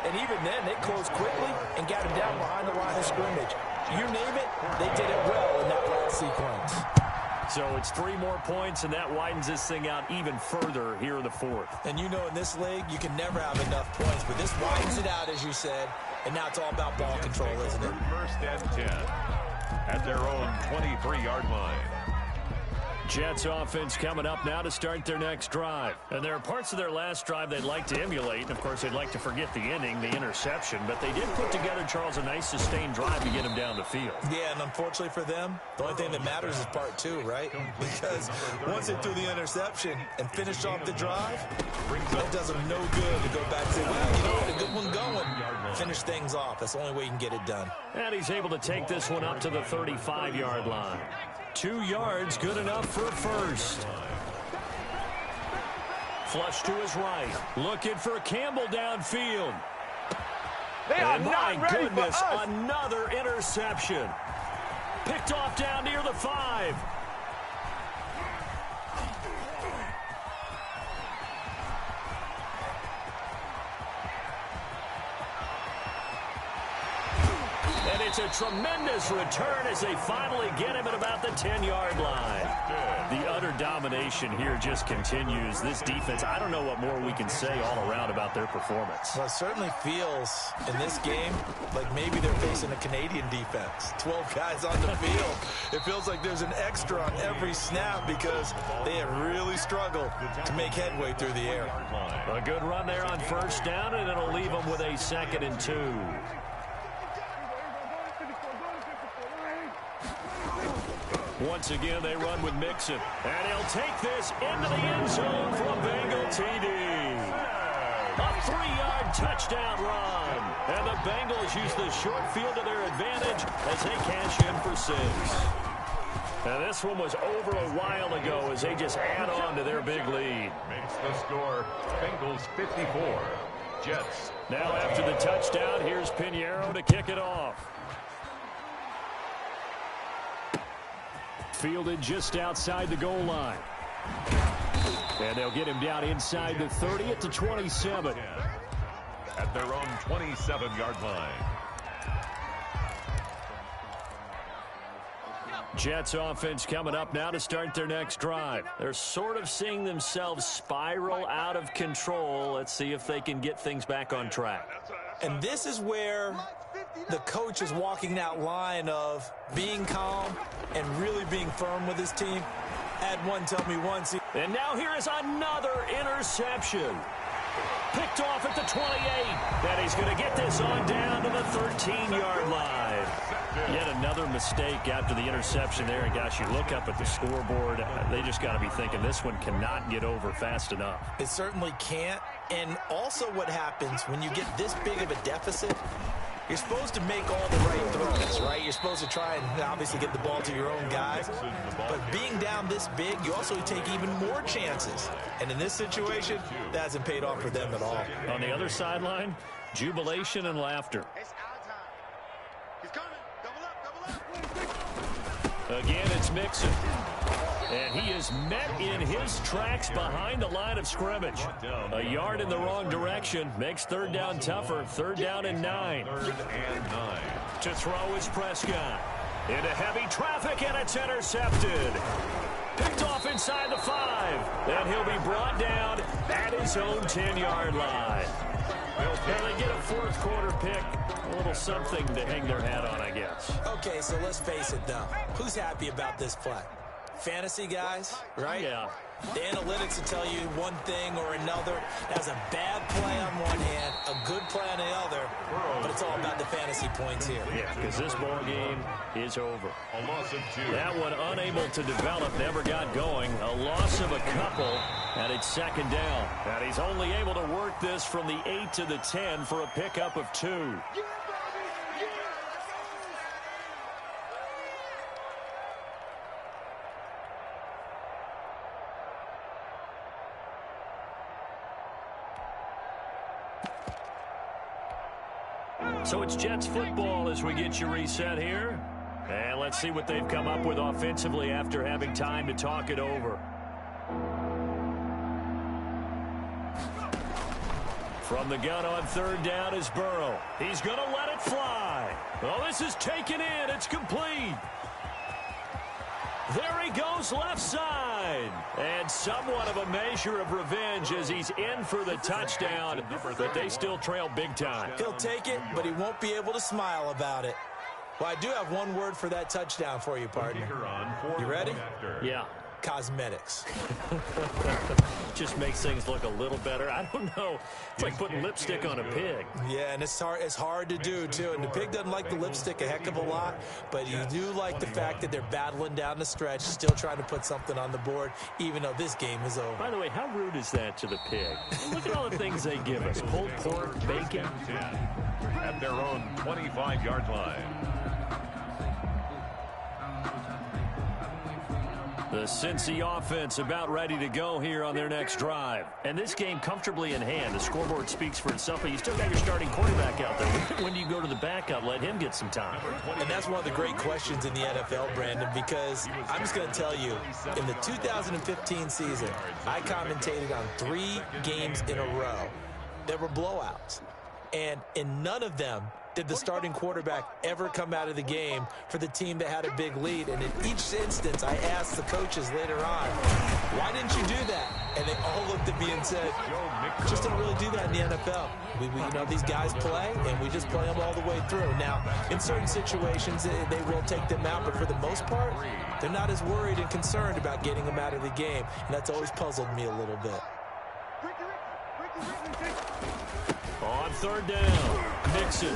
and even then they closed quickly and got him down behind the line of scrimmage. You name it, they did it well in that last sequence. So it's 3 more points, and that widens this thing out even further here in the 4th. And you know in this league, you can never have enough points, but this widens it out, as you said, and now it's all about ball control, isn't it? 1st and 10 at their own 23-yard line. Jets offense coming up now to start their next drive. And there are parts of their last drive they'd like to emulate. And, of course, they'd like to forget the ending, the interception. But they did put together, Charles, a nice sustained drive to get him down the field. Yeah, and unfortunately for them, the only thing that matters is part 2, right? Because once they threw the interception and finished off the drive, that does them no good to go back and say, well, you know, had a good one going. Finish things off. That's the only way you can get it done. And he's able to take this one up to the 35-yard line. 2 yards, good enough for a first. Flush to his right. Looking for Campbell downfield. And my goodness, another interception. Picked off down near the 5. And it's a tremendous return as they finally get him at about the 10-yard line. The utter domination here just continues. This defense, I don't know what more we can say all around about their performance. Well, it certainly feels in this game like maybe they're facing a Canadian defense. 12 guys on the field. It feels like there's an extra on every snap because they have really struggled to make headway through the air. A good run there on 1st down, and it'll leave them with a 2nd and 2. Once again, they run with Mixon. And he'll take this into the end zone for a Bengal TD. A 3-yard touchdown run. And the Bengals use the short field to their advantage as they cash in for 6. And this one was over a while ago as they just add on to their big lead. Makes the score Bengals 54, Jets. Now after the touchdown, here's Pinheiro to kick it off. Fielded just outside the goal line. And they'll get him down inside the 30 at the 27. At their own 27-yard line. Jets offense coming up now to start their next drive. They're sort of seeing themselves spiral out of control. Let's see if they can get things back on track. And this is where the coach is walking that line of being calm and really being firm with his team. Had one tell me once. And now here is another interception. Picked off at the 28. And he's going to get this on down to the 13-yard line. Yet another mistake after the interception there. And gosh, you look up at the scoreboard, they just got to be thinking this one cannot get over fast enough. It certainly can't. And also what happens when you get this big of a deficit, you're supposed to make all the right throws, right? You're supposed to try and obviously get the ball to your own guys. But being down this big, you also take even more chances. And in this situation, that hasn't paid off for them at all. On the other sideline, jubilation and laughter. Again, it's Mixon. And he is met in his tracks behind the line of scrimmage. A yard in the wrong direction makes 3rd down tougher. 3rd down and 9. 3rd and 9. To throw is Prescott. Into heavy traffic, and it's intercepted. Picked off inside the 5. And he'll be brought down at his own 10-yard line. Now they get a fourth quarter pick. A little something to hang their hat on, I guess. Okay, so let's face it, though. Who's happy about this play? Fantasy guys, right? Yeah. The analytics will tell you one thing or another. That's a bad play on one hand, a good play on the other, but it's all about the fantasy points here. Yeah, because this ball game is over. A loss of 2. That one unable to develop, never got going. A loss of a couple, and it's second down. And he's only able to work this from the 8 to the 10 for a pickup of 2. So it's Jets football as we get you reset here. And let's see what they've come up with offensively after having time to talk it over. From the gun on third down is Burrow. He's going to let it fly. Oh, this is taken in. It's complete. There he goes left side. And somewhat of a measure of revenge as he's in for the touchdown, but they still trail big time. He'll take it, but he won't be able to smile about it. Well, I do have one word for that touchdown for you, partner. You ready? Yeah. Cosmetics. Just makes things look a little better. I don't know. It's like putting lipstick on a pig. Yeah, and it's hard to do, too. And the pig doesn't like the lipstick a heck of a lot, but you do like the fact that they're battling down the stretch, still trying to put something on the board, even though this game is over. By the way, how rude is that to the pig? Look at all the things they give us. Pulled pork, bacon. At their own 25-yard line. The Cincy offense about ready to go here on their next drive. And this game comfortably in hand. The scoreboard speaks for itself, but you still got your starting quarterback out there. When do you go to the backup? Let him get some time. And that's one of the great questions in the NFL, Brandon, because I'm just going to tell you, in the 2015 season, I commentated on 3 games in a row. There were blowouts. And in none of them did the starting quarterback ever come out of the game for the team that had a big lead. And in each instance, I asked the coaches later on, why didn't you do that? And they all looked at me and said, just don't really do that in the NFL. We you know, these guys play, and we just play them all the way through. Now, in certain situations, they will take them out, but for the most part, they're not as worried and concerned about getting them out of the game. And that's always puzzled me a little bit. On third down, Mixon.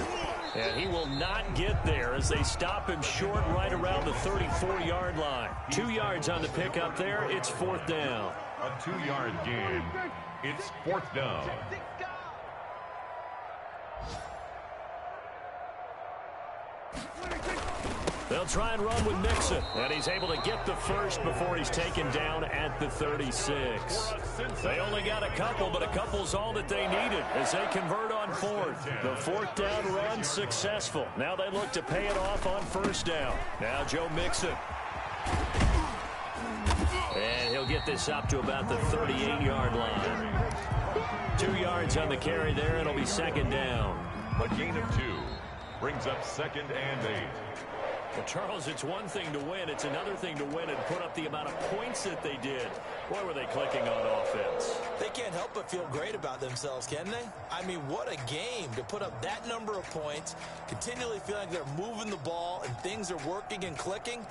And he will not get there as they stop him short right around the 34-yard line. 2 yards on the pickup there. It's fourth down. A 2-yard gain. It's fourth down. They'll try and run with Mixon, and he's able to get the first before he's taken down at the 36. They only got a couple, but a couple's all that they needed as they convert on fourth. The fourth down run successful. Now they look to pay it off on first down. Now Joe Mixon. And he'll get this up to about the 38-yard line. 2 yards on the carry there, and it'll be second down. A gain of 2 brings up second and 8. Well, Charles, it's one thing to win. It's another thing to win and put up the amount of points that they did. Boy, were they clicking on offense. They can't help but feel great about themselves, can they? I mean, what a game to put up that number of points, continually feel like they're moving the ball and things are working and clicking.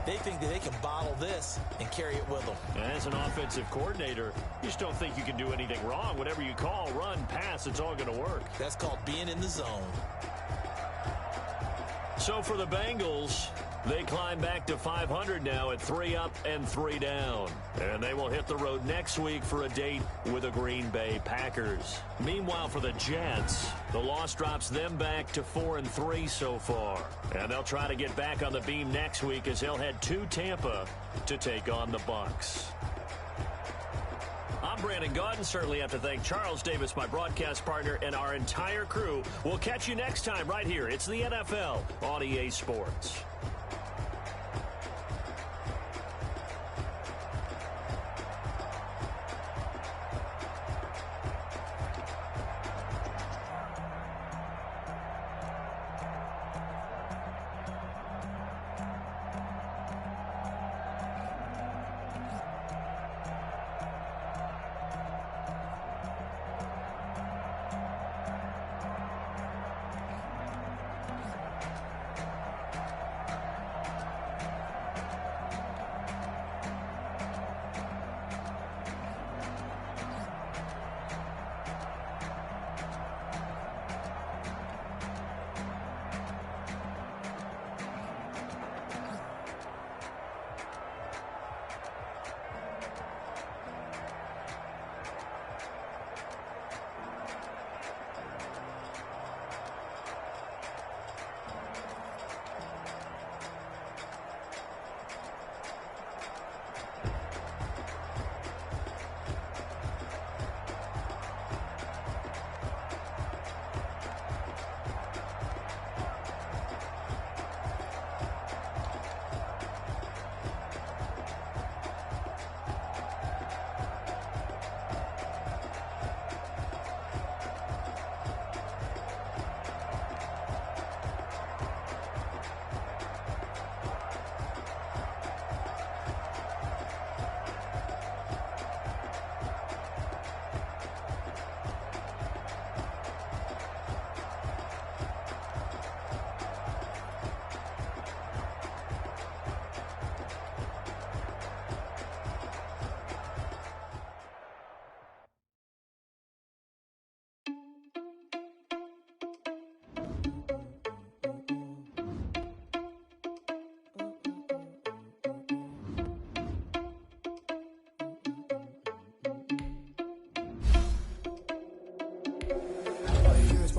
They think that they can bottle this and carry it with them. As an offensive coordinator, you just don't think you can do anything wrong. Whatever you call, run, pass, it's all going to work. That's called being in the zone. So for the Bengals, they climb back to 500 now at 3 up and 3 down. And they will hit the road next week for a date with the Green Bay Packers. Meanwhile, for the Jets, the loss drops them back to 4-3 so far. And they'll try to get back on the beam next week as they'll head to Tampa to take on the Bucs. I'm Brandon Gaudin. Certainly have to thank Charles Davis, my broadcast partner, and our entire crew. We'll catch you next time right here. It's the NFL on EA Sports.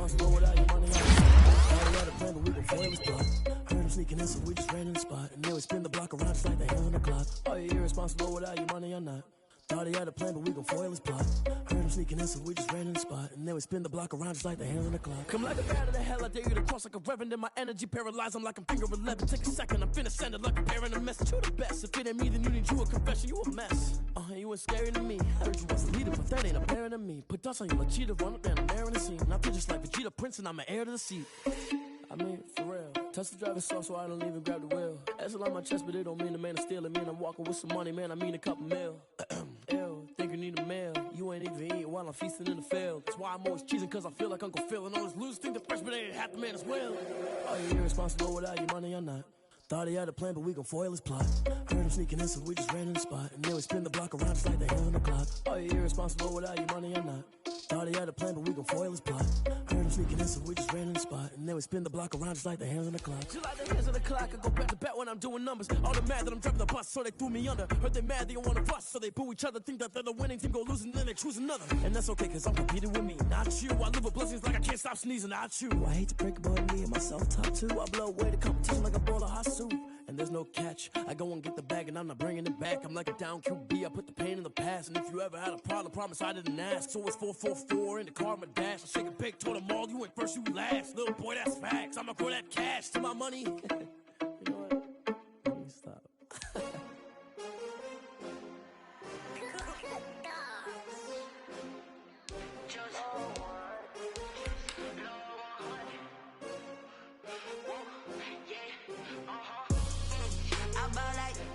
irresponsible without your money on the side. Had a plan, but we gon' foil his plot. Heard him sneaking in, so we just ran in the spot. And then we spin the block around just like the hand on the clock. Are you irresponsible without your money or not? Thought he had a plan, but we gon' foil his plot. Heard him sneaking in, so we just ran in the spot. And then we spin the block around just like the hand on the clock. Come like a bat of the hell, I dare you to cross like a reverend. In my energy paralyzed, I'm like I'm finger 11. Take a second, I'm finna send it like a bearing a message. You the best, if it ain't me, then you need you a confession. You a mess, you ain't scary to me. I heard you was a leader, but that ain't apparent to me. Put dust on you like cheetah, run up down the air in the scene. And I feel just like Vegeta Prince, and I'm an heir to the seat. I mean, for real. Touch the driver's soft, so I don't even grab the wheel. That's on my chest, but it don't mean the man is stealing. Man, I'm walking with some money, man, I mean a couple mil. Ew, think you need a meal. You ain't even eating while I'm feasting in the field. That's why I'm always cheesing, cause I feel like Uncle Phil. And all those losers think the freshman ain't half the man as well. Are you irresponsible without your money or not? Thought he had a plan, but we gon' foil his plot. Heard him sneaking in, so we just ran in the spot. And then we spin the block around just like the hand on the clock. Are you irresponsible without your money or not? Thought he had a plan, but we gon' foil his plot. Heard him sneaking in, so we just ran in the spot. And then we spin the block around just like the hands on the clock. Just like the hands on the clock, I go back to back when I'm doing numbers. All the mad that I'm driving the bus, so they threw me under. Heard they mad, they don't wanna bust, so they boo each other. Think that they're the winning team, go losing, then they choose another. And that's okay, cause I'm competing with me, not you. I live with blessings like I can't stop sneezing, not you. I hate to break it, but me and myself top two. I blow away the competition like a bowl of hot soup. And there's no catch. I go and get the bag and I'm not bringing it back. I'm like a down QB, I put the pain in the past. And if you ever had a problem, promise I didn't ask. So it's 444 in the car, my dash. I shake a big, told them all, you ain't first, you last. Little boy, that's facts. I'ma grow that cash to my money. You know what? Let me stop.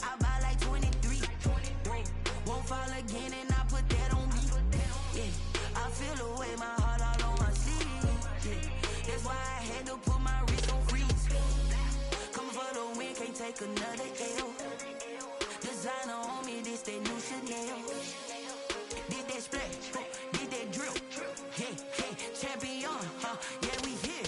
I buy like 23. Won't fall again and I put that on me. Yeah, I feel the way my heart all on my sleeve. Yeah, that's why I had to put my wrist on freeze. Coming for the win, can't take another L. Designer on me, this that new Chanel. Did that splash, did that drill. Yeah, champion, yeah, we here.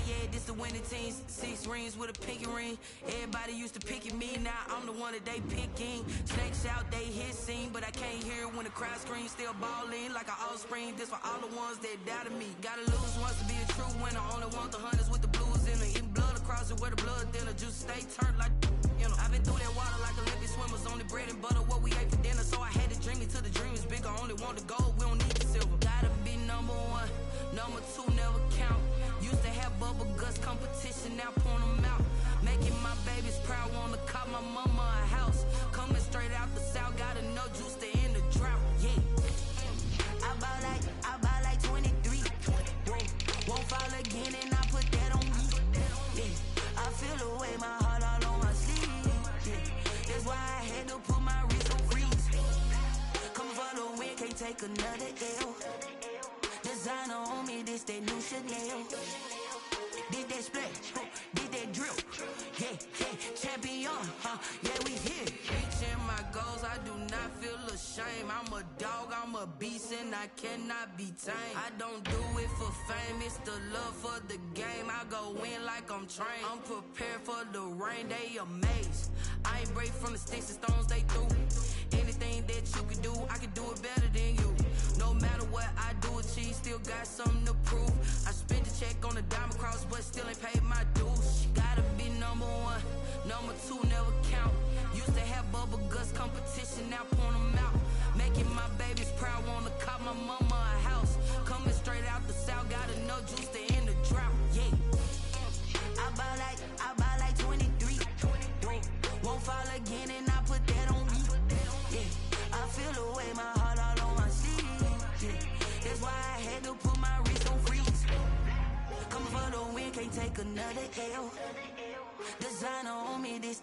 Yeah, this the winning team. 6 rings with a pinky ring. Everybody used to pick at me, now I'm the one that they picking. Snakes out, they hit scene, but I can't hear it when the crowd screams. Still balling like an offspring. This for all the ones that doubted me. Gotta lose once to be a true winner. Only want the hunters with the blues in it. Eating blood across it where the blood thinner. Juice stay turned like, you know. I've been through that water like Olympic swimmers. Only bread and butter, what we ate for dinner. So I had to dream it till the dream is bigger. Only want the gold, we don't need the silver. Gotta be number 1, number 2 never count. Used to have bubble guts competition, now point them out. Making my babies proud, wanna call my mama a house. Coming straight out the south, gotta know juice to end the drought. Yeah, I buy like 23. Won't fall again and I put that on me. Yeah, I feel the way my heart all on my sleeve. Yeah, that's why I had to put my wrist on freeze. Come for the win, can't take another L. Designer on me, this that new Chanel. Did that splash, did that drill. Yeah, champion, yeah, we here. Reaching my goals, I do not feel ashamed. I'm a dog, I'm a beast, and I cannot be tamed. I don't do it for fame, it's the love for the game. I go in like I'm trained. I'm prepared for the rain, they amazed. I ain't break from the sticks and stones they threw. Anything that you can do, I can do it better than you. No matter what I do, achieve, still got something to prove. I spent the check on the diamond cross, but still ain't paid my dues. Gotta be number 1, number 2 never count. Used to have bubble guts competition, now point them out. Making my babies proud, wanna call my mama a house. Coming straight out the south, gotta know juice to end the drought. Yeah, I buy like 23. Won't fall again and I put that on me. Yeah, I feel the way my heart all on my sleeve. Yeah, that's why I had to put my wrist on freeze. Coming for the win, can't take another L. Designer on me, this